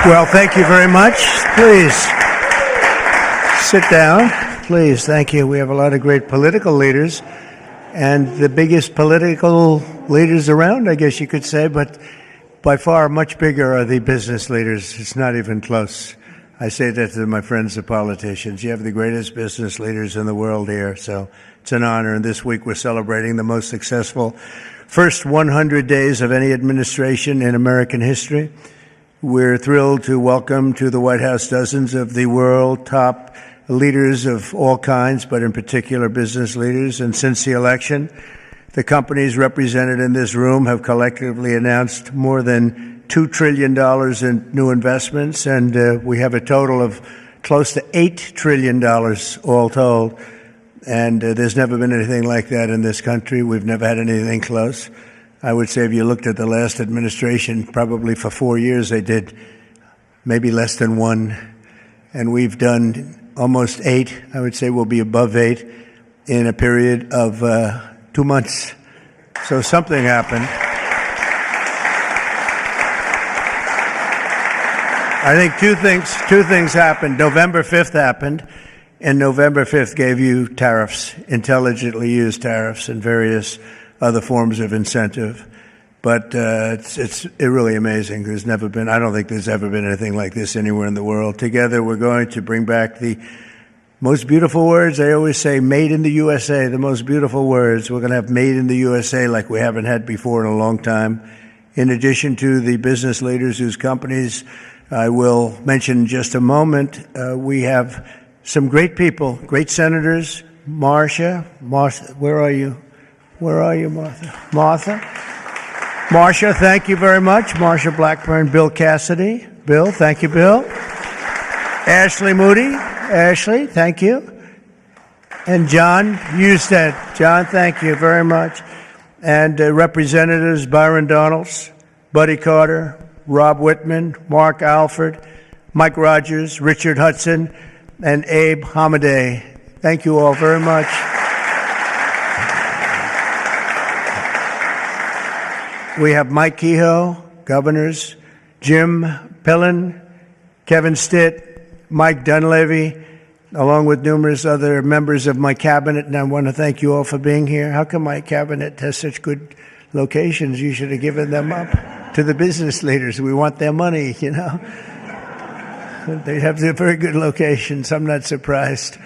Well, thank you very much. Please sit down. Please, thank you. We have a lot of great political leaders, and the biggest political leaders around, I guess you could say, but by far much bigger are the business leaders. It's not even close. I say that to my friends, the politicians. You have the greatest business leaders in the world here, so it's an honor. And this week we're celebrating the most successful first 100 days of any administration in American history. We're thrilled to welcome to the White House dozens of the world top leaders of all kinds, but in particular business leaders. And since the election, the companies represented in this room have collectively announced more than $2 trillion in new investments, and we have a total of close to $8 trillion all told. And there's never been anything like that in this country. We've never had anything close. I would say if you looked at the last administration, probably for 4 years they did maybe less than one. And we've done almost 8. I would say we'll be above 8 in a period of 2 months. So something happened. I think two things happened. November 5th happened, and November 5th gave you tariffs, intelligently used tariffs and various other forms of incentive. But it's really amazing. I don't think there's ever been anything like this anywhere in the world. Together we're going to bring back the most beautiful words. I always say made in the USA, the most beautiful words. We're going to have made in the USA like we haven't had before in a long time. In addition to the business leaders whose companies I will mention in just a moment, we have some great people, great senators. Marcia, where are you? Where are you, Martha? Marcia, thank you very much. Marcia Blackburn, Bill Cassidy. Bill, thank you, Bill. Ashley Moody. Ashley, thank you. And John Husted. John, thank you very much. And Representatives Byron Donalds, Buddy Carter, Rob Whitman, Mark Alford, Mike Rogers, Richard Hudson, and Abe Hamadeh. Thank you all very much. We have Mike Kehoe, governors, Jim Pillen, Kevin Stitt, Mike Dunleavy, along with numerous other members of my cabinet, and I want to thank you all for being here. How come my cabinet has such good locations? You should have given them up to the business leaders. We want their money, you know. They have very good locations. I'm not surprised.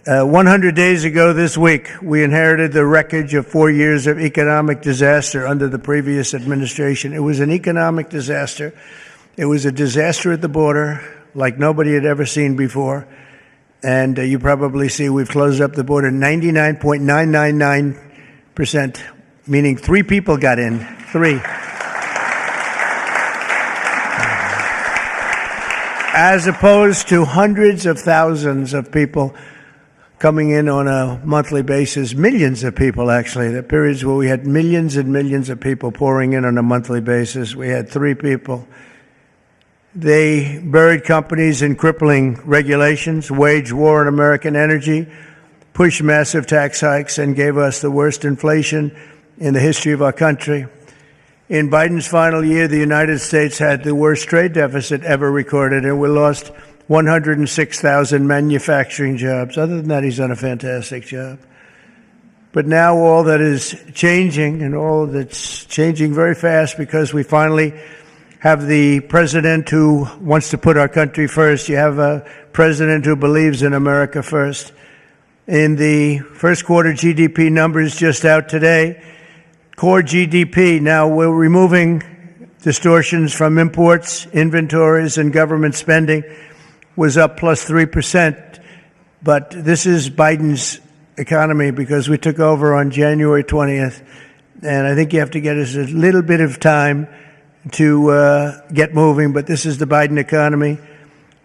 100 days ago this week, we inherited the wreckage of 4 years of economic disaster under the previous administration. It was an economic disaster. It was a disaster at the border like nobody had ever seen before. And you probably see we've closed up the border 99.999%, meaning 3 people got in. 3. As opposed to hundreds of thousands of people coming in on a monthly basis, millions of people actually. There are periods where we had millions and millions of people pouring in on a monthly basis. We had 3 people. They buried companies in crippling regulations, waged war on American energy, pushed massive tax hikes, and gave us the worst inflation in the history of our country. In Biden's final year, the United States had the worst trade deficit ever recorded, and we lost 106,000 manufacturing jobs. Other than that, he's done a fantastic job. But now all that is changing, and all that's changing very fast, because we finally have the president who wants to put our country first. You have a president who believes in America first. In the first quarter GDP numbers just out today, core GDP, now we're removing distortions from imports, inventories, and government spending, was up plus 3%. But this is Biden's economy because we took over on January 20th. And I think you have to get us a little bit of time to get moving. But this is the Biden economy.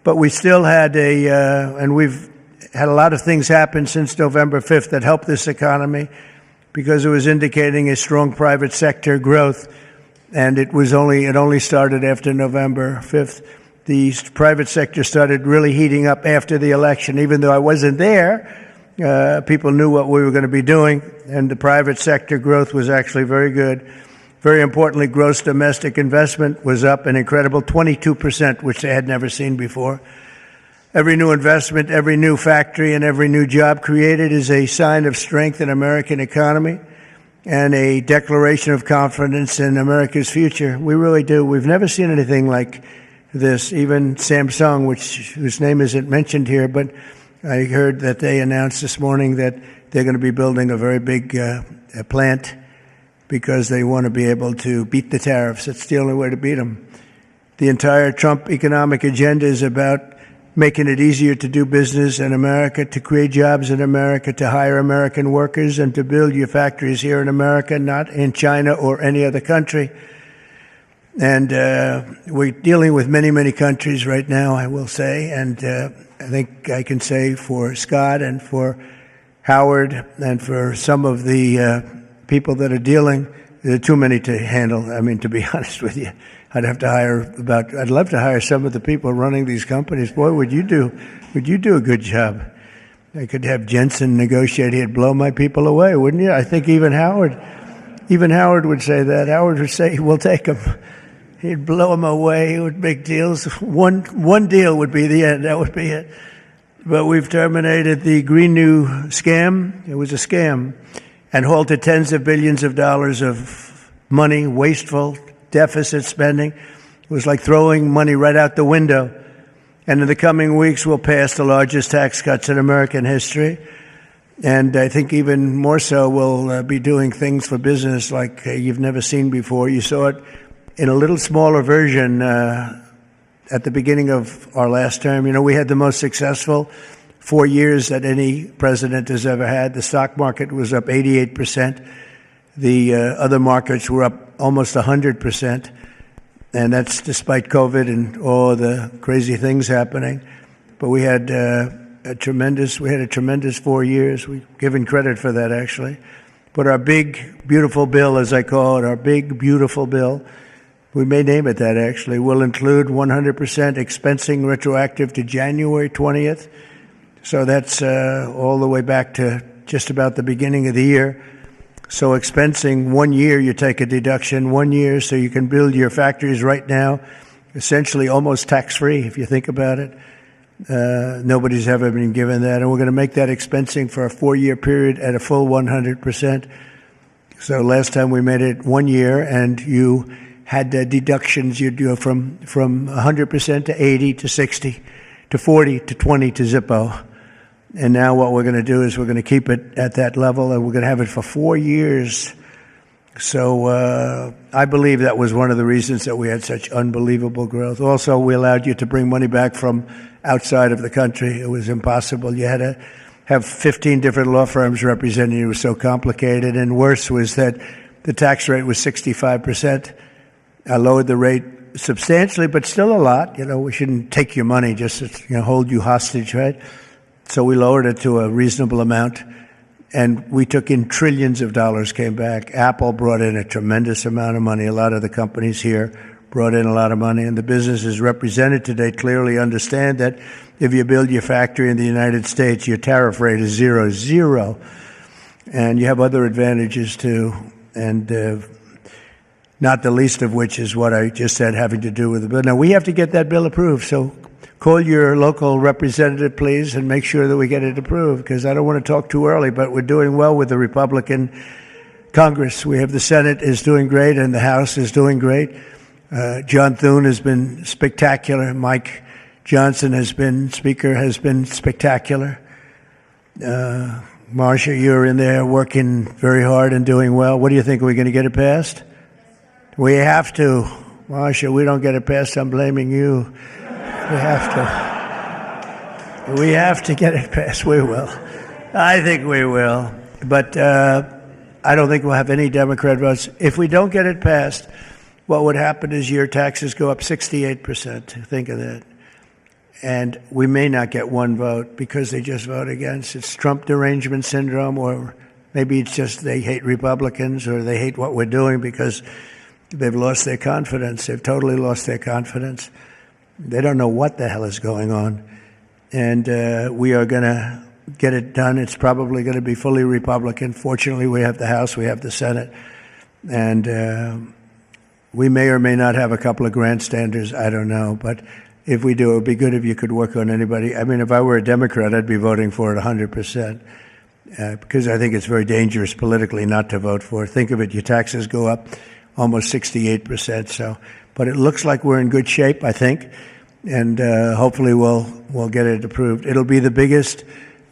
But we still had and we've had a lot of things happen since November 5th that helped this economy because it was indicating a strong private sector growth. And it only started after November 5th. The private sector started really heating up after the election. Even though I wasn't there, people knew what we were going to be doing, and the private sector growth was actually very good. Very importantly, gross domestic investment was up an incredible 22%, which they had never seen before. Every new investment, every new factory, and every new job created is a sign of strength in American economy and a declaration of confidence in America's future. We really do. We've never seen anything like this. Even Samsung, whose name isn't mentioned here, but I heard that they announced this morning that they're going to be building a very big plant because they want to be able to beat the tariffs. It's the only way to beat them. The entire Trump economic agenda is about making it easier to do business in America, to create jobs in America, to hire American workers, and to build your factories here in America, not in China or any other country. And we're dealing with many, many countries right now, I will say. And I think I can say for Scott and for Howard and for some of the people that are dealing, there are too many to handle. I mean, to be honest with you, I'd love to hire some of the people running these companies. Boy, would you do a good job. I could have Jensen negotiate. He'd blow my people away, wouldn't you? I think even Howard would say that. Howard would say, we'll take them. He'd blow them away. He would make deals. One deal would be the end. That would be it. But we've terminated the Green New scam. It was a scam. And halted tens of billions of dollars of money, wasteful, deficit spending. It was like throwing money right out the window. And in the coming weeks, we'll pass the largest tax cuts in American history. And I think even more so, we'll be doing things for business like you've never seen before. You saw it in a little smaller version at the beginning of our last term. You know, we had the most successful 4 years that any president has ever had. The stock market was up 88%. The other markets were up almost 100%. And that's despite COVID and all the crazy things happening. But we had a tremendous 4 years. We've given credit for that, actually. But our big, beautiful bill, as I call it, our big, beautiful bill, we may name it that, actually, will include 100% expensing retroactive to January 20th. So that's all the way back to just about the beginning of the year. So expensing 1 year, you take a deduction 1 year, so you can build your factories right now, essentially almost tax-free, if you think about it. Nobody's ever been given that. And we're going to make that expensing for a 4-year period at a full 100%. So last time we made it 1 year, and you had deductions. You'd go from 100% to 80 to 60 to 40 to 20 to Zippo. And now what we're going to do is we're going to keep it at that level, and we're going to have it for 4 years. So I believe that was one of the reasons that we had such unbelievable growth. Also, we allowed you to bring money back from outside of the country. It was impossible. You had to have 15 different law firms representing you. It was so complicated. And worse was that the tax rate was 65%. I lowered the rate substantially, but still a lot. You know, we shouldn't take your money just to hold you hostage, right? So we lowered it to a reasonable amount, and we took in trillions of dollars, came back. Apple brought in a tremendous amount of money. A lot of the companies here brought in a lot of money, and the businesses represented today clearly understand that if you build your factory in the United States, your tariff rate is zero, and you have other advantages too, and not the least of which is what I just said, having to do with the bill. Now, we have to get that bill approved, so call your local representative, please, and make sure that we get it approved, because I don't want to talk too early, but we're doing well with the Republican Congress. We have the Senate is doing great, and the House is doing great. John Thune has been spectacular. Mike Johnson has been spectacular. Marcia, you're in there working very hard and doing well. What do you think? Are we going to get it passed? We have to. Marcia, we don't get it passed, I'm blaming you. We have to get it passed. We will. I think we will. But I don't think we'll have any Democrat votes. If we don't get it passed, what would happen is your taxes go up 68%. Think of that. And we may not get one vote because they just vote against. It's Trump derangement syndrome, or maybe it's just they hate Republicans, or they hate what we're doing because they've lost their confidence. They've totally lost their confidence. They don't know what the hell is going on. And we are going to get it done. It's probably going to be fully Republican. Fortunately, we have the House, we have the Senate. And we may or may not have a couple of grandstanders, I don't know. But if we do, it would be good if you could work on anybody. I mean, if I were a Democrat, I'd be voting for it 100%. Because I think it's very dangerous politically not to vote for it. Think of it, your taxes go up almost 68%. So, but it looks like we're in good shape, I think, and hopefully we'll get it approved. It'll be the biggest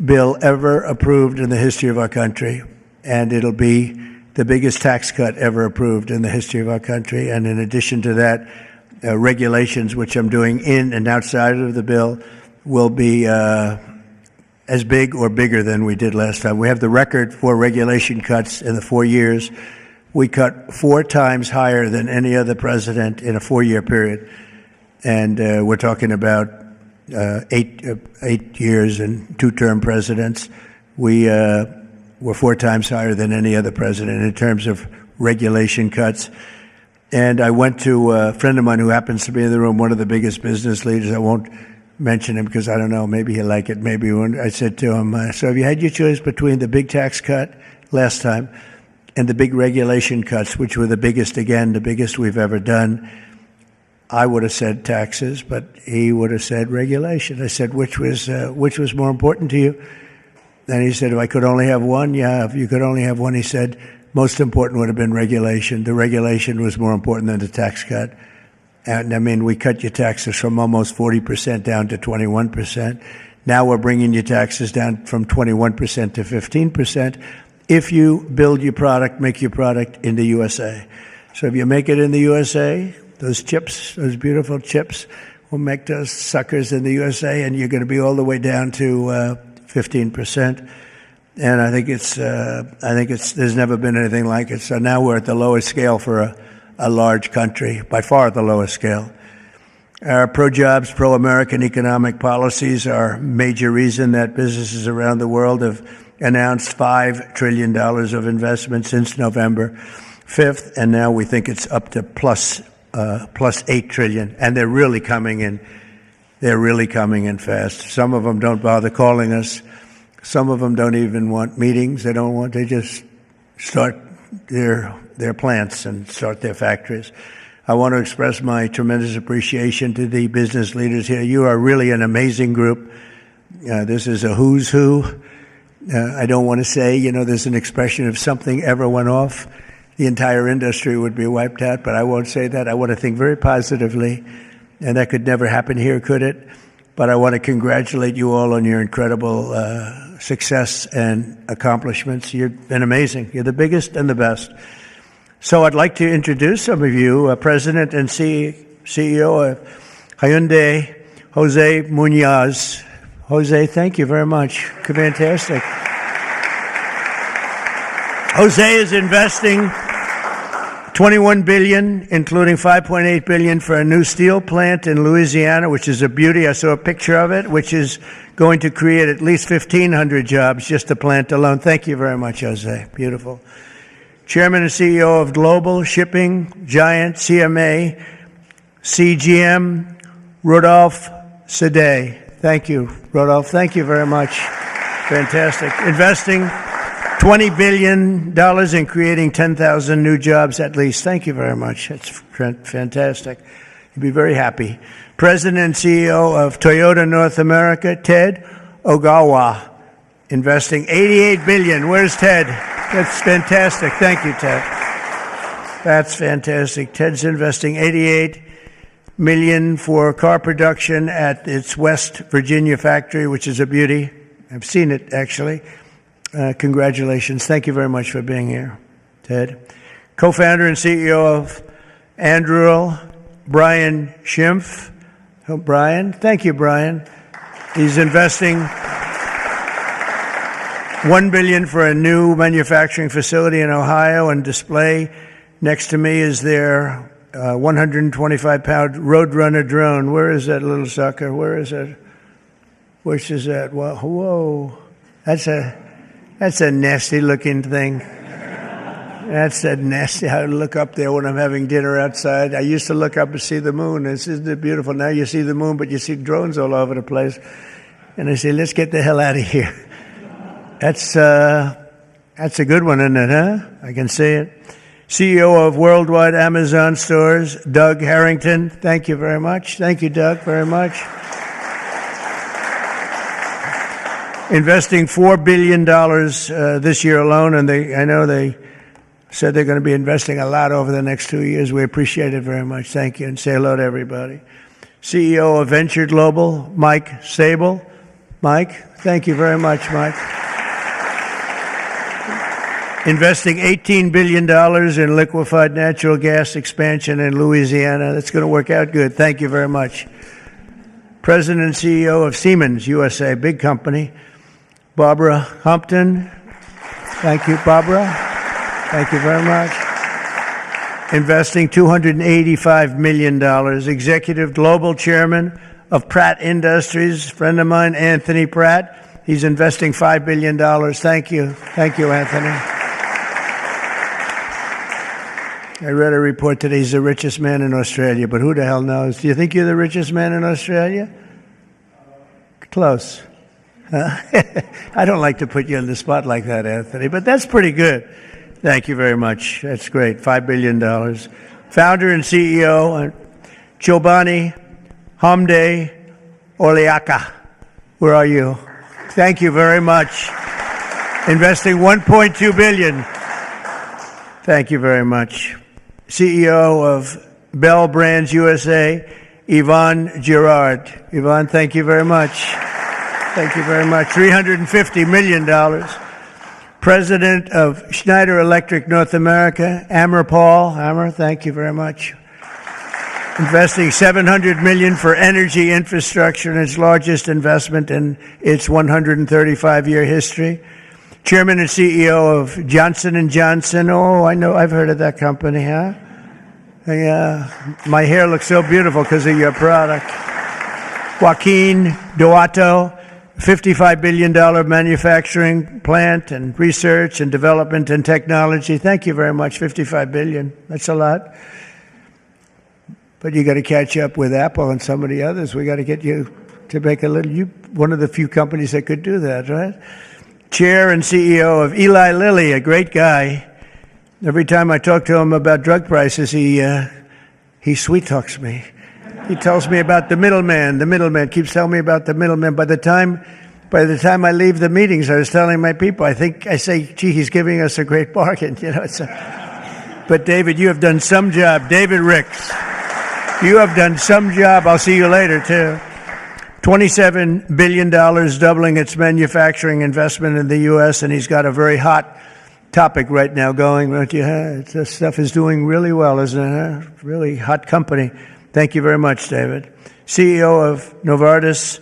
bill ever approved in the history of our country, and it'll be the biggest tax cut ever approved in the history of our country. And in addition to that, regulations, which I'm doing in and outside of the bill, will be as big or bigger than we did last time. We have the record for regulation cuts in the 4 years. We cut 4 times higher than any other president in a 4-year period. And we're talking about 8 years and 2-term presidents. We were 4 times higher than any other president in terms of regulation cuts. And I went to a friend of mine who happens to be in the room, one of the biggest business leaders. I won't mention him because I don't know, maybe he'll like it, maybe he won't. I said to him, so have you had your choice between the big tax cut last time and the big regulation cuts, which were the biggest, again, the biggest we've ever done? I would have said taxes, but he would have said regulation. I said, which was more important to you? And he said, if I could only have one, yeah, if you could only have one, he said, most important would have been regulation. The regulation was more important than the tax cut. And I mean, we cut your taxes from almost 40% down to 21%. Now we're bringing your taxes down from 21% to 15% if you build your product, make your product in the USA. So if you make it in the USA, those chips, those beautiful chips, we'll make those suckers in the USA, and you're going to be all the way down to 15%. And I think there's never been anything like it. So now we're at the lowest scale for a large country, by far the lowest scale. Our pro-jobs, pro-American economic policies are a major reason that businesses around the world have announced $5 trillion of investment since November 5th, and now we think it's up to plus $8 trillion, and they're really coming in. They're really coming in fast. Some of them don't bother calling us. Some of them don't even want meetings. They just start their plants and start their factories. I want to express my tremendous appreciation to the business leaders here. You are really an amazing group. This is a who's who. I don't want to say, there's an expression if something ever went off, the entire industry would be wiped out, but I won't say that. I want to think very positively, and that could never happen here, could it? But I want to congratulate you all on your incredible success and accomplishments. You've been amazing. You're the biggest and the best. So I'd like to introduce some of you, President and CEO of Hyundai, Jose Munoz. Jose, thank you very much. Fantastic. Jose is investing $21 billion, including $5.8 billion for a new steel plant in Louisiana, which is a beauty. I saw a picture of it, which is going to create at least 1,500 jobs, just the plant alone. Thank you very much, Jose. Beautiful. Chairman and CEO of global shipping giant CMA CGM, Rodolphe Sade. Thank you, Rodolphe. Thank you very much. Fantastic. Investing $20 billion in creating 10,000 new jobs at least. Thank you very much. It's fantastic. You'll be very happy. President and CEO of Toyota North America, Ted Ogawa, investing $88 billion. Where's Ted? That's fantastic. Thank you, Ted. That's fantastic. Ted's investing $88 million for car production at its West Virginia factory, which is a beauty. I've seen it, actually. Congratulations. Thank you very much for being here, Ted. Co-founder and CEO of Anduril, Brian Schimpf. Oh, Brian. Thank you, Brian. He's investing $1 billion for a new manufacturing facility in Ohio and display. Next to me is their 125-pound Roadrunner drone. Where is that little sucker? Where is it? Which is that? Whoa. That's a nasty-looking thing. That's a nasty. I look up there when I'm having dinner outside. I used to look up and see the moon. Isn't it beautiful? Now you see the moon, but you see drones all over the place. And I say, let's get the hell out of here. That's a good one, isn't it, huh? I can see it. CEO of Worldwide Amazon Stores, Doug Harrington. Thank you very much. Thank you, Doug, very much. Investing $4 billion this year alone, and I know they said they're going to be investing a lot over the next 2 years. We appreciate it very much. Thank you, and say hello to everybody. CEO of Venture Global, Mike Sable. Mike, thank you very much, Mike. Investing $18 billion in liquefied natural gas expansion in Louisiana. That's going to work out good. Thank you very much. President and CEO of Siemens USA, big company, Barbara Humpton. Thank you, Barbara. Thank you very much. Investing $285 million. Executive Global Chairman of Pratt Industries, friend of mine, Anthony Pratt. He's investing $5 billion. Thank you. Thank you, Anthony. I read a report today he's the richest man in Australia, but who the hell knows? Do you think you're the richest man in Australia? Close. I don't like to put you on the spot like that, Anthony, but that's pretty good. Thank you very much. That's great. $5 billion. Founder and CEO, Chobani Hamde Oliaka. Where are you? Thank you very much. Investing $1.2 billion. Thank you very much. CEO of Bell Brands USA, Yvonne Girard. Yvonne, thank you very much. Thank you very much. $350 million. President of Schneider Electric North America, Amar Paul. Amar, thank you very much. Investing $700 million for energy infrastructure in its largest investment in its 135-year history. Chairman and CEO of Johnson & Johnson. Oh, I know. I've heard of that company, huh? Yeah. My hair looks so beautiful because of your product. Joaquin Duato, $55 billion manufacturing plant and research and development and technology. Thank you very much. $55 billion. That's a lot. But you got to catch up with Apple and some of the others. We got to get you to make a little, one of the few companies that could do that, right? Chair and CEO of Eli Lilly, a great guy. Every time I talk to him about drug prices, he sweet talks me. He tells me about the middleman. The middleman keeps telling me about the middleman. By the time I leave the meetings, I was telling my people, I say, gee, he's giving us a great bargain. You know, but David, you have done some job. David Ricks, you have done some job. I'll see you later, too. $27 billion, doubling its manufacturing investment in the U.S., and he's got a very hot topic right now going, don't you? This stuff is doing really well, isn't it? Really hot company. Thank you very much, David. CEO of Novartis,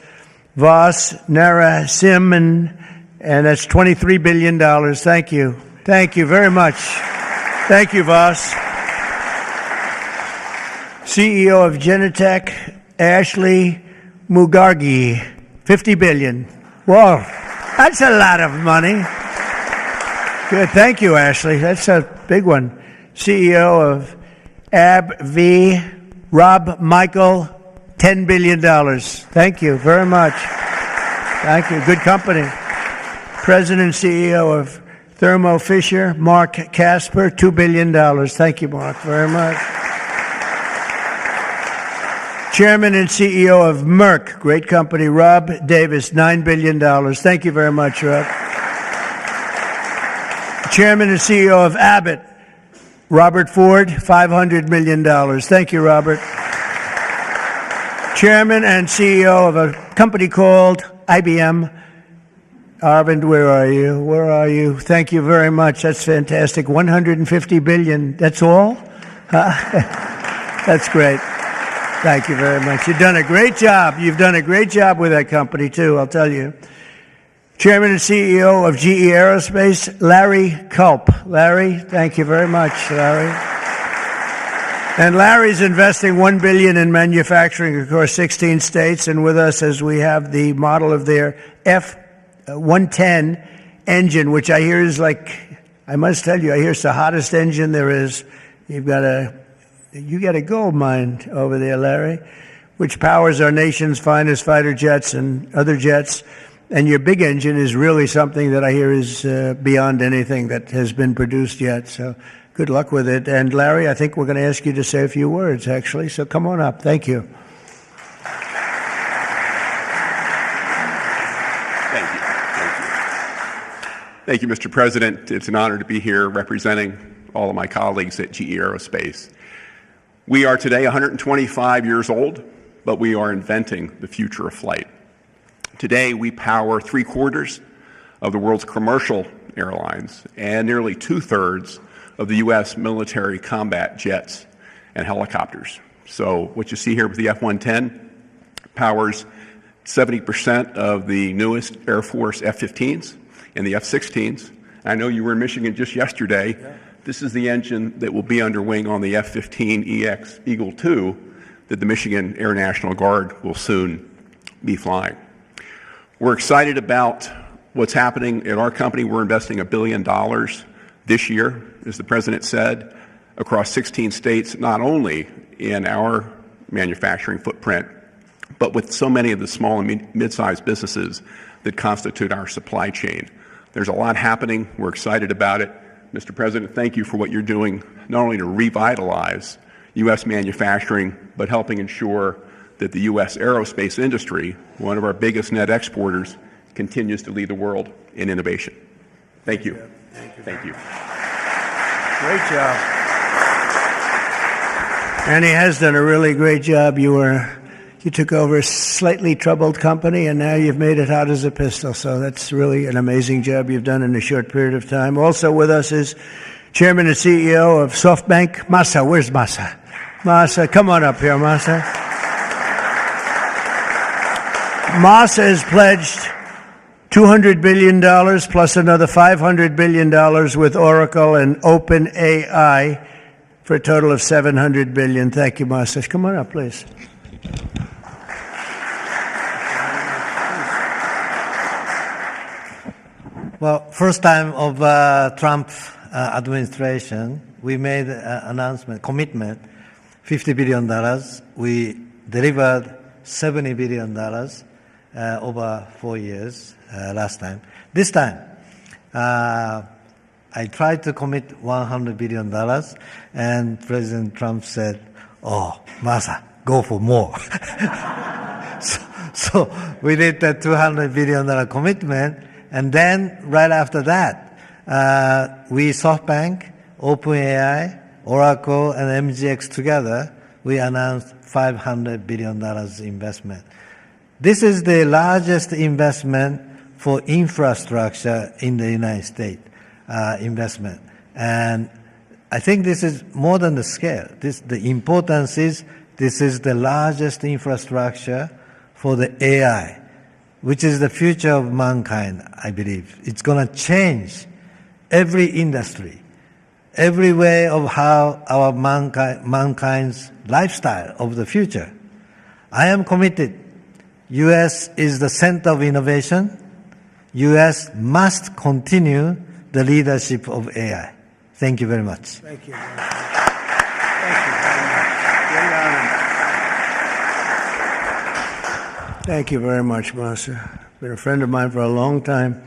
Vas Narasimhan, and that's $23 billion. Thank you. Thank you very much. Thank you, Vas. CEO of Genentech, Ashley Mugargi, $50 billion. Whoa, that's a lot of money. Good, thank you, Ashley. That's a big one. CEO of AbbVie, Rob Michael, $10 billion. Thank you very much. Thank you. Good company. President and CEO of Thermo Fisher, Mark Casper, $2 billion. Thank you, Mark, very much. Chairman and CEO of Merck, great company, Rob Davis, $9 billion. Thank you very much, Rob. Chairman and CEO of Abbott, Robert Ford, $500 million. Thank you, Robert. Chairman and CEO of a company called IBM. Arvind, where are you? Where are you? Thank you very much. That's fantastic. $150 billion. That's all? That's great. Thank you very much. You've done a great job. You've done a great job with that company, too, I'll tell you. Chairman and CEO of GE Aerospace, Larry Culp. Larry, thank you very much, Larry. And Larry's investing $1 billion in manufacturing across 16 states, and with us as we have the model of their F-110 engine, which I hear is like, I must tell you, I hear it's the hottest engine there is. You got a gold mine over there, Larry, which powers our nation's finest fighter jets and other jets. And your big engine is really something that I hear is beyond anything that has been produced yet. So Good luck with it. And Larry, I think we're going to ask you to say a few words, actually. So come on up. Thank you. Thank you, Mr. President. It's an honor to be here representing all of my colleagues at GE Aerospace. We are today 125 years old, but we are inventing the future of flight. Today, we power 3/4 of the world's commercial airlines and nearly 2/3 of the U.S. military combat jets and helicopters. So what you see here with the F-110 powers 70% of the newest Air Force F-15s and the F-16s. I know you were in Michigan just yesterday. Yeah. This is the engine that will be under wing on the F-15EX Eagle II that the Michigan Air National Guard will soon be flying. We're excited about what's happening at our company. We're investing $1 billion this year, as the President said, across 16 states, not only in our manufacturing footprint, but with so many of the small and mid-sized businesses that constitute our supply chain. There's a lot happening. We're excited about it. Mr. President, thank you for what you're doing, not only to revitalize U.S. manufacturing, but helping ensure that the U.S. aerospace industry, one of our biggest net exporters, continues to lead the world in innovation. Thank you. Thank you. Thank you. Great job. And he has done a really great job. You took over a slightly troubled company, and now you've made it hot as a pistol. So that's really an amazing job you've done in a short period of time. Also with us is Chairman and CEO of SoftBank, Masa. Where's Masa? Masa, come on up here, Masa. Masa has pledged $200 billion plus another $500 billion with Oracle and OpenAI for a total of $700 billion. Thank you, Masa. Come on up, please. Well, first time of Trump administration, we made an announcement, commitment, $50 billion. We delivered $70 billion over 4 years last time. This time, I tried to commit $100 billion, and President Trump said, "Oh, Masa, go for more." so we did the $200 billion commitment. And then, right after that, we, SoftBank, OpenAI, Oracle, and MGX together, we announced $500 billion investment. This is the largest investment for infrastructure in the United States, investment. And I think this is more than the scale. The importance is this is the largest infrastructure for the AI, which is the future of mankind, I believe. It's going to change every industry, every way of how our mankind's lifestyle of the future. I am committed. U.S. is the center of innovation. U.S. must continue the leadership of AI. Thank you very much. Thank you. Thank you very much. Great honor. Thank you very much, Masa. Been a friend of mine for a long time.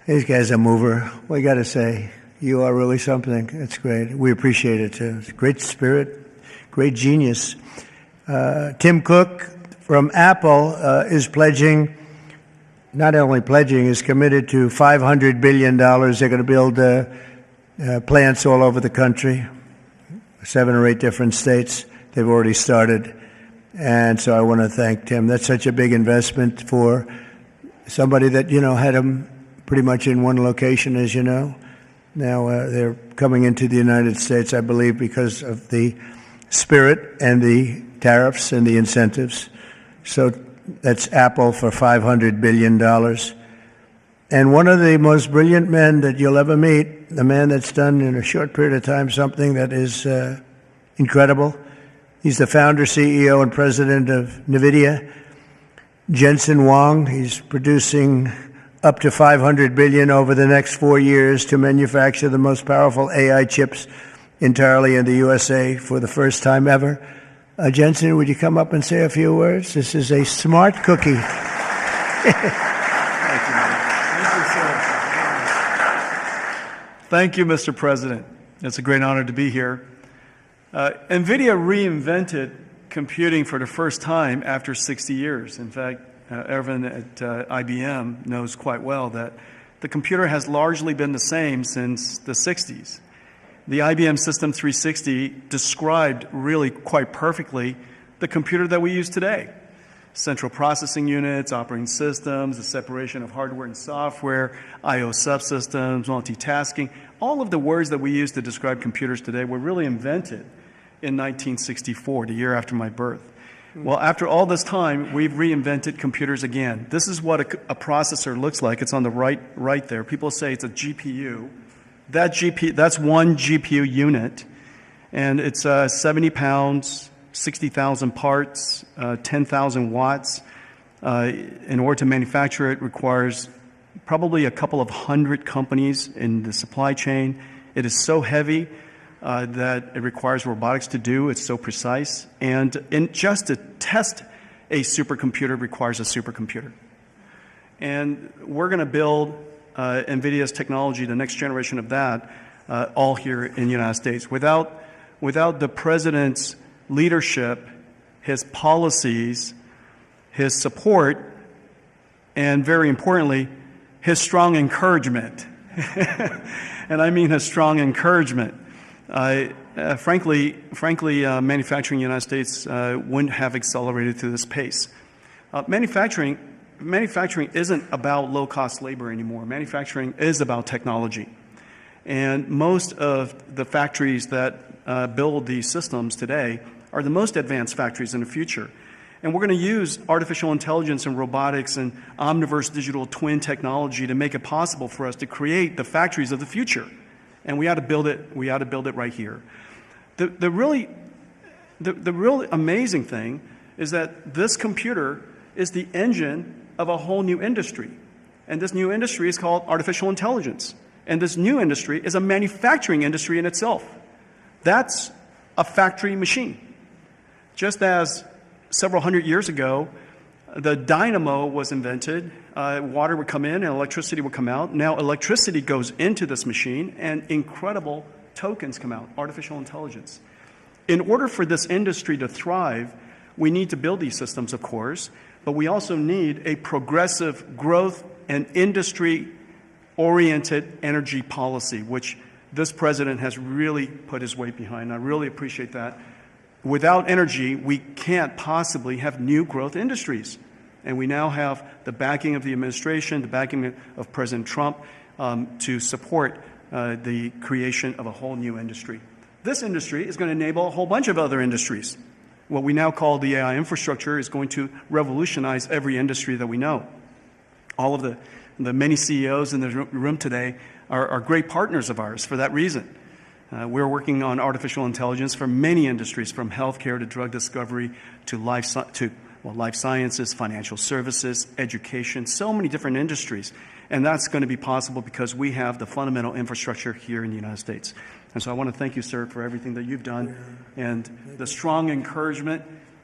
These guys are a mover. We got to say, you are really something. It's great. We appreciate it too. It's great spirit, great genius. Tim Cook from Apple is pledging. Not only pledging, is committed to $500 billion. They're going to build plants all over the country, 7 or 8 different states. They've already started. And so I want to thank Tim. That's such a big investment for somebody that, had them pretty much in one location, as you know. Now they're coming into the United States, I believe, because of the spirit and the tariffs and the incentives. So that's Apple for $500 billion. And one of the most brilliant men that you'll ever meet, the man that's done in a short period of time something that is incredible. He's the founder, CEO, and president of NVIDIA, Jensen Huang. He's producing up to $500 billion over the next 4 years to manufacture the most powerful AI chips entirely in the USA for the first time ever. Jensen, would you come up and say a few words? This is a smart cookie. Thank you, Mr. President. It's a great honor to be here. NVIDIA reinvented computing for the first time after 60 years. In fact, Ervin at IBM knows quite well that the computer has largely been the same since the 60s. The IBM System 360 described really quite perfectly the computer that we use today. Central processing units, operating systems, the separation of hardware and software, I/O subsystems, multitasking. All of the words that we use to describe computers today were really invented in 1964, the year after my birth. Well, after all this time, we've reinvented computers again. This is what a processor looks like. It's on the right there. People say it's a GPU. That's one GPU unit, and it's 70 pounds, 60,000 parts, 10,000 watts. In order to manufacture it requires probably a couple of hundred companies in the supply chain. It is so heavy that it requires robotics to do. It's so precise. And just to test a supercomputer requires a supercomputer. And we're going to build NVIDIA's technology, the next generation of that, all here in the United States. Without the president's leadership, his policies, his support, and very importantly, his strong encouragement. And I mean his strong encouragement. Frankly, manufacturing in the United States wouldn't have accelerated to this pace. Manufacturing isn't about low-cost labor anymore. Manufacturing is about technology. And most of the factories that build these systems today are the most advanced factories in the future. And we're going to use artificial intelligence and robotics and omniverse digital twin technology to make it possible for us to create the factories of the future. And we ought to build it. We ought to build it right here. The really amazing thing is that this computer is the engine of a whole new industry. And this new industry is called artificial intelligence. And this new industry is a manufacturing industry in itself. That's a factory machine. Just as several hundred years ago, the dynamo was invented, water would come in and electricity would come out. Now electricity goes into this machine and incredible tokens come out, artificial intelligence. In order for this industry to thrive, we need to build these systems, of course, but we also need a progressive growth and industry-oriented energy policy, which this president has really put his weight behind. I really appreciate that. Without energy, we can't possibly have new growth industries. And we now have the backing of the administration, the backing of President Trump to support the creation of a whole new industry. This industry is going to enable a whole bunch of other industries. What we now call the AI infrastructure is going to revolutionize every industry that we know. All of the many CEOs in the room today are great partners of ours for that reason. We're working on artificial intelligence for many industries, from healthcare to drug discovery to life sciences, financial services, education, so many different industries. And that's going to be possible because we have the fundamental infrastructure here in the United States. And so I want to thank you, sir, for everything that you've done and the strong encouragement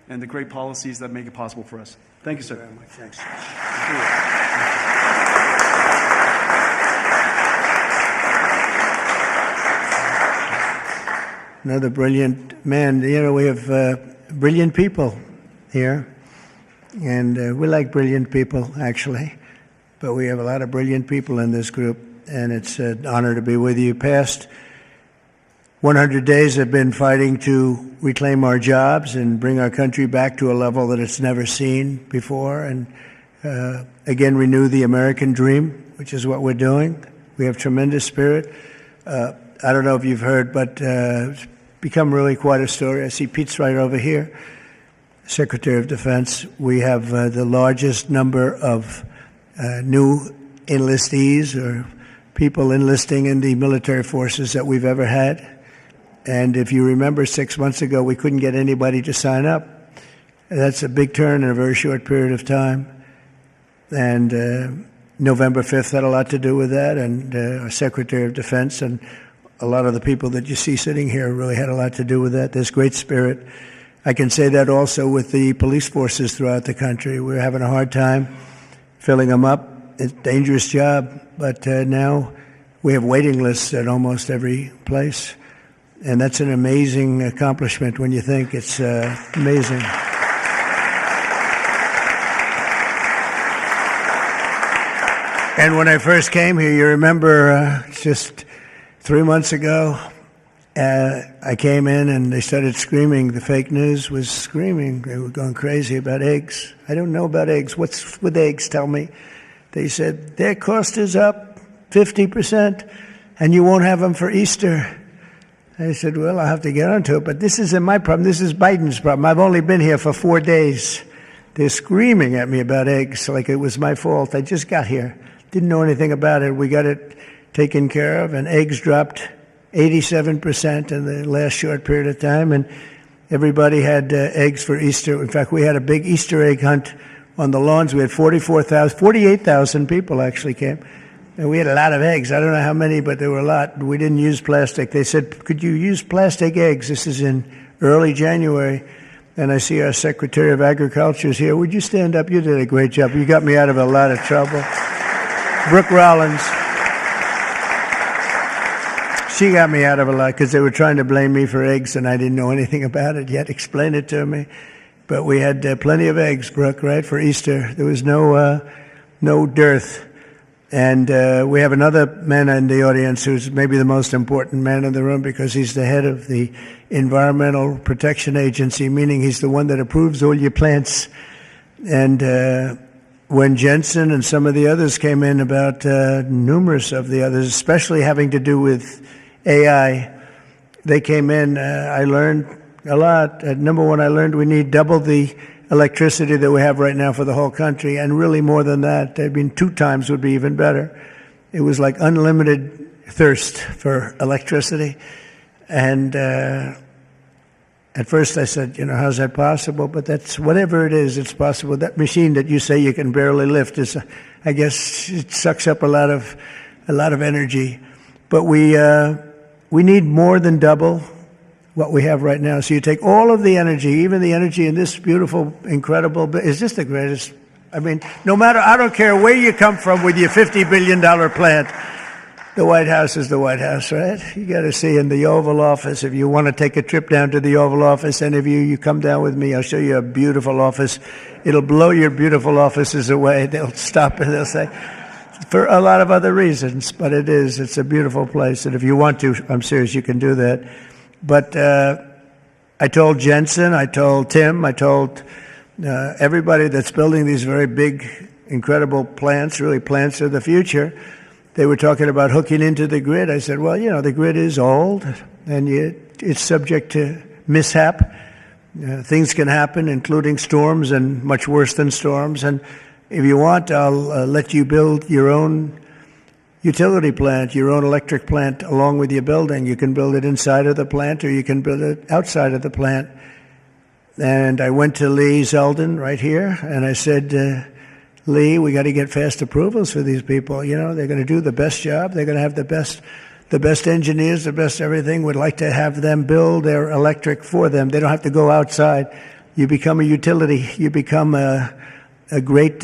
and the great policies that make it possible for us. Thank you, sir. Very much. Thanks. Another brilliant man. You know, we have brilliant people here, and we like brilliant people, actually. But we have a lot of brilliant people in this group, and it's an honor to be with you. Past 100 days have been fighting to reclaim our jobs and bring our country back to a level that it's never seen before, and again renew the American dream, which is what we're doing. We have tremendous spirit. I don't know if you've heard, but it's become really quite a story. I see Pete's right over here, Secretary of Defense. We have the largest number of new enlistees or people enlisting in the military forces that we've ever had. And if you remember, 6 months ago, we couldn't get anybody to sign up. That's a big turn in a very short period of time. And November 5th had a lot to do with that, and our Secretary of Defense and a lot of the people that you see sitting here really had a lot to do with that. There's great spirit. I can say that also with the police forces throughout the country. We're having a hard time filling them up. It's a dangerous job, but now we have waiting lists at almost every place. And that's an amazing accomplishment when you think. It's amazing. And when I first came here, you remember just 3 months ago, I came in and they started screaming. The fake news was screaming. They were going crazy about eggs. I don't know about eggs. What's with eggs? Tell me. They said, their cost is up 50%, and you won't have them for Easter. I said, well, I'll have to get onto it. But this isn't my problem. This is Biden's problem. I've only been here for 4 days. They're screaming at me about eggs like it was my fault. I just got here. Didn't know anything about it. We got it taken care of, and eggs dropped 87% in the last short period of time, and everybody had eggs for Easter. In fact, we had a big Easter egg hunt on the lawns. We had 48,000 people actually came, and we had a lot of eggs. I don't know how many, but there were a lot. We didn't use plastic. They said, could you use plastic eggs? This is in early January, and I see our Secretary of Agriculture is here. Would you stand up? You did a great job. You got me out of a lot of trouble. Brooke Rollins. She got me out of a lot because they were trying to blame me for eggs, and I didn't know anything about it yet. Explain it to me. But we had plenty of eggs, Brooke, right, for Easter. There was no dearth. And we have another man in the audience who's maybe the most important man in the room because he's the head of the Environmental Protection Agency, meaning he's the one that approves all your plants. And when Jensen and some of the others came in about numerous of the others, especially having to do with AI, they came in. I learned a lot. Number one, I learned we need double the electricity that we have right now for the whole country, and really more than that. I mean, 2 times would be even better. It was like unlimited thirst for electricity. And at first I said, how's that possible? But that's, whatever it is, it's possible. That machine that you say you can barely lift is, I guess, it sucks up a lot of energy. But we need more than double what we have right now. So you take all of the energy, even the energy in this beautiful, incredible, is this the greatest? I mean, no matter, I don't care where you come from with your $50 billion plant, the White House is the White House, right? You got to see in the Oval Office. If you want to take a trip down to the Oval Office, any of you come down with me. I'll show you a beautiful office. It'll blow your beautiful offices away. They'll stop and they'll say, for a lot of other reasons, but it's a beautiful place. And if you want to, I'm serious, you can do that. But I told Jensen, I told Tim, I told everybody that's building these very big, incredible plants, really plants of the future. They were talking about hooking into the grid. I said, well, the grid is old, and it's subject to mishap. Things can happen, including storms and much worse than storms. And if you want, I'll let you build your own utility plant, your own electric plant along with your building. You can build it inside of the plant or you can build it outside of the plant. And I went to Lee Zeldin right here, and I said, Lee, we got to get fast approvals for these people. They're going to do the best job. They're going to have the best engineers, the best everything. We'd like to have them build their electric for them. They don't have to go outside. You become a utility. You become a great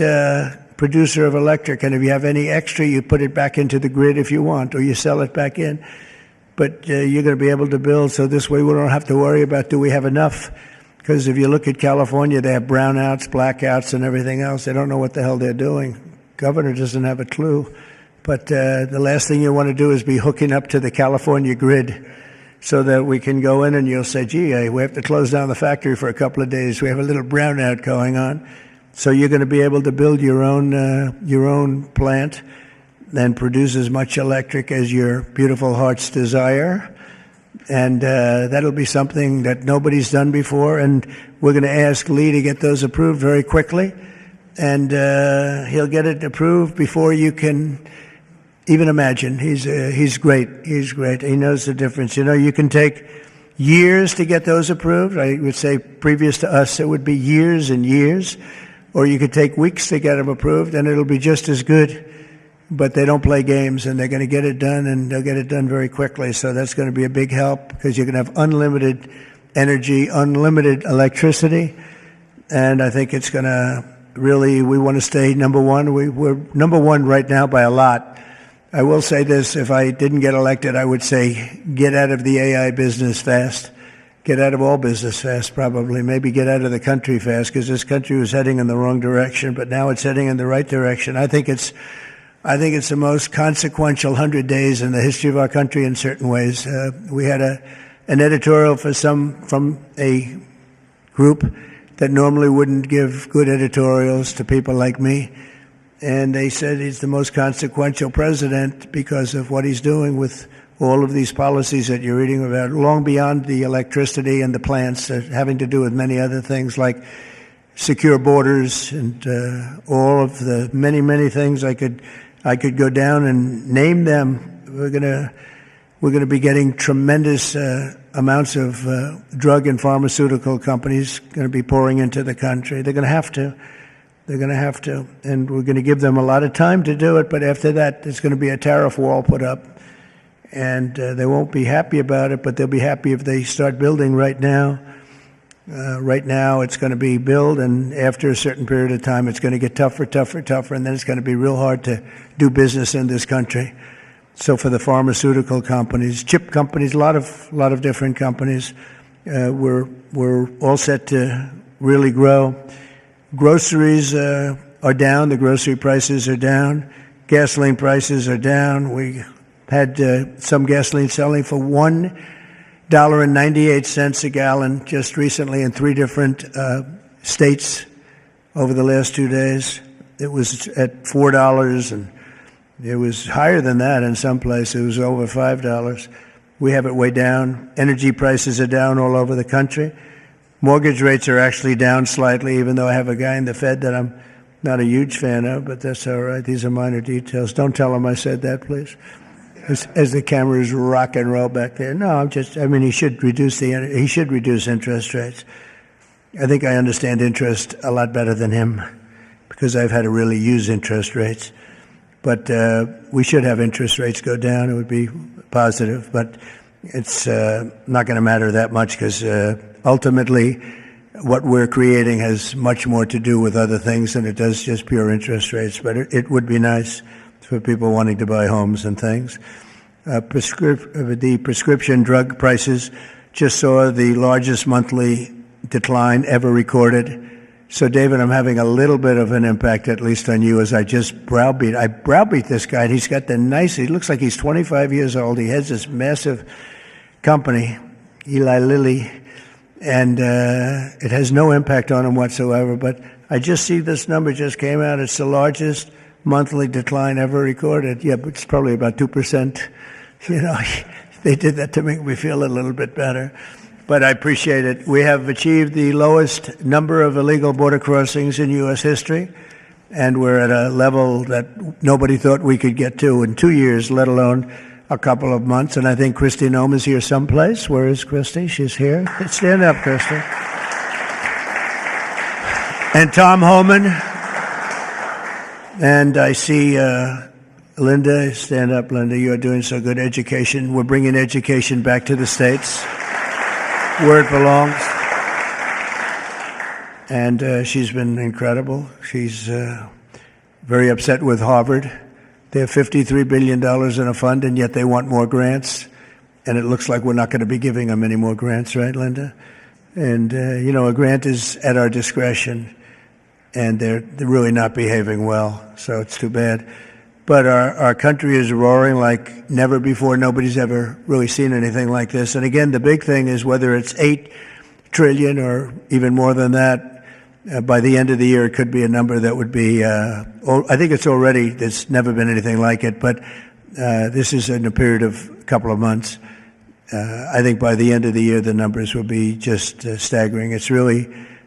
producer of electric, and if you have any extra, you put it back into the grid if you want, or you sell it back in. But you're going to be able to build, so this way we don't have to worry about, do we have enough? Because if you look at California, they have brownouts, blackouts, and everything else. They don't know what the hell they're doing. Governor doesn't have a clue. But the last thing you want to do is be hooking up to the California grid so that we can go in and you'll say, gee, we have to close down the factory for a couple of days. We have a little brownout going on. So you're going to be able to build your own plant and produce as much electric as your beautiful heart's desire. And that'll be something that nobody's done before. And we're going to ask Lee to get those approved very quickly. And he'll get it approved before you can even imagine. He's great. He's great. He knows the difference. You can take years to get those approved. I would say previous to us, it would be years and years. Or you could take weeks to get them approved, and it'll be just as good. But they don't play games, and they're going to get it done, and they'll get it done very quickly. So that's going to be a big help because you're going to have unlimited energy, unlimited electricity. And I think it's going to really, we want to stay number one. We're number one right now by a lot. I will say this, if I didn't get elected, I would say get out of the AI business fast. Get out of all business fast, probably. Maybe get out of the country fast, because this country was heading in the wrong direction, but now it's heading in the right direction. I think it's the most consequential 100 days in the history of our country in certain ways. We had an editorial from a group that normally wouldn't give good editorials to people like me. And they said he's the most consequential president because of what he's doing with all of these policies that you're reading about, long beyond the electricity and the plants, having to do with many other things like secure borders and all of the many, many things I could go down and name them. We're gonna be getting tremendous amounts of drug and pharmaceutical companies going to be pouring into the country. They're going to have to. They're going to have to, and we're going to give them a lot of time to do it, but after that, there's going to be a tariff wall put up, and they won't be happy about it, but they'll be happy if they start building right now. Right now, it's going to be build, and after a certain period of time, it's going to get tougher, and then it's going to be real hard to do business in this country. So for the pharmaceutical companies, chip companies, a lot of different companies, we're all set to really grow. Groceries are down. The grocery prices are down. Gasoline prices are down. We had some gasoline selling for $1.98 a gallon just recently in 3 different states over the last 2 days. It was at $4, and it was higher than that in some places. It was over $5. We have it way down. Energy prices are down all over the country. Mortgage rates are actually down slightly, even though I have a guy in the Fed that I'm not a huge fan of, but that's all right. These are minor details. Don't tell him I said that, please. As the cameras rock and roll back there. No, he should reduce interest rates. I think I understand interest a lot better than him because I've had to really use interest rates. But we should have interest rates go down. It would be positive, but it's not going to matter that much because ultimately what we're creating has much more to do with other things than it does just pure interest rates. But it would be nice for people wanting to buy homes and things. The prescription drug prices just saw the largest monthly decline ever recorded. So, David, I'm having a little bit of an impact, at least on you, as I just browbeat this guy. And he's got he looks like he's 25 years old. He has this massive company, Eli Lilly, and it has no impact on him whatsoever. But I just see this number just came out. It's the largest monthly decline ever recorded. Yeah, but it's probably about 2%. You know, they did that to make me feel a little bit better. But I appreciate it. We have achieved the lowest number of illegal border crossings in U.S. history, and we're at a level that nobody thought we could get to in 2 years, let alone a couple of months. And I think Kristi Noem is here someplace. Where is Kristi? She's here. Stand up, Kristi. And Tom Homan. And I see Linda. Stand up, Linda. You are doing so good. Education. We're bringing education back to the States, where it belongs. And she's been incredible. She's very upset with Harvard. They have $53 billion in a fund, and yet they want more grants. And it looks like we're not going to be giving them any more grants, right, Linda? And, a grant is at our discretion, and they're really not behaving well, so it's too bad. But our country is roaring like never before. Nobody's ever really seen anything like this. And again, the big thing is whether it's $8 trillion or even more than that, by the end of the year, it could be a number that would be, I think it's already, there's never been anything like it, but this is in a period of a couple of months. I think by the end of the year, the numbers will be just staggering. It's really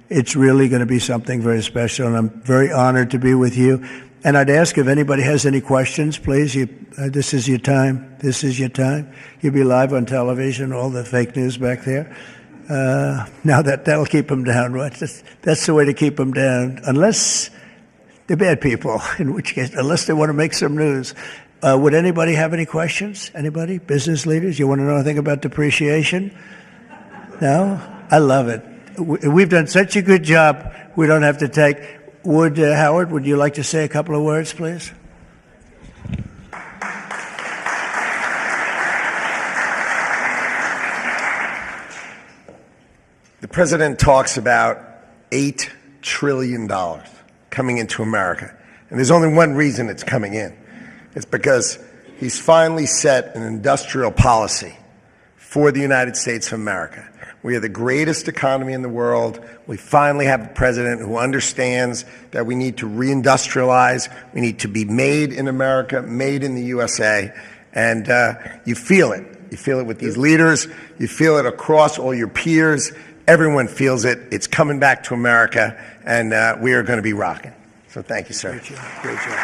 going to be something very special, and I'm very honored to be with you. And I'd ask if anybody has any questions, please. This is your time. This is your time. You'll be live on television, all the fake news back there. Now that'll keep them down, right? That's the way to keep them down, unless they're bad people, in which case, unless they want to make some news. Would anybody have any questions? Anybody? Business leaders? You want to know anything about depreciation? No? I love it. We've done such a good job, we don't have to take... Howard, would you like to say a couple of words, please? President talks about $8 trillion coming into America. And there's only one reason it's coming in. It's because he's finally set an industrial policy for the United States of America. We are the greatest economy in the world. We finally have a president who understands that we need to reindustrialize. We need to be made in America, made in the USA. And you feel it. You feel it with these leaders. You feel it across all your peers. Everyone feels it. It's coming back to America, and we are going to be rocking. So thank you, sir. Great job. Great job.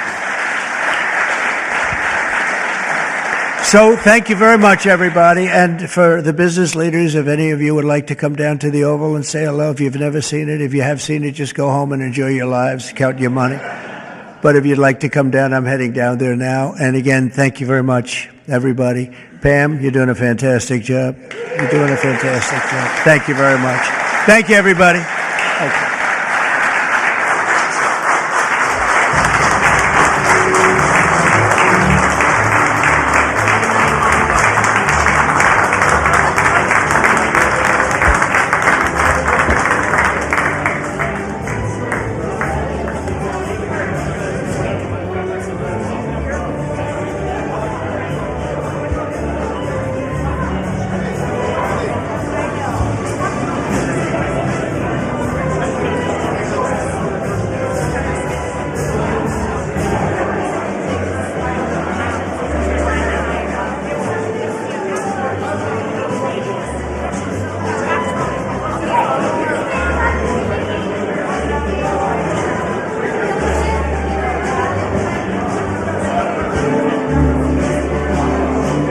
So thank you very much, everybody. And for the business leaders, if any of you would like to come down to the Oval and say hello, if you've never seen it, if you have seen it, just go home and enjoy your lives, count your money. But if you'd like to come down, I'm heading down there now. And again, thank you very much, everybody. Pam, you're doing a fantastic job. You're doing a fantastic job. Thank you very much. Thank you, everybody. Okay.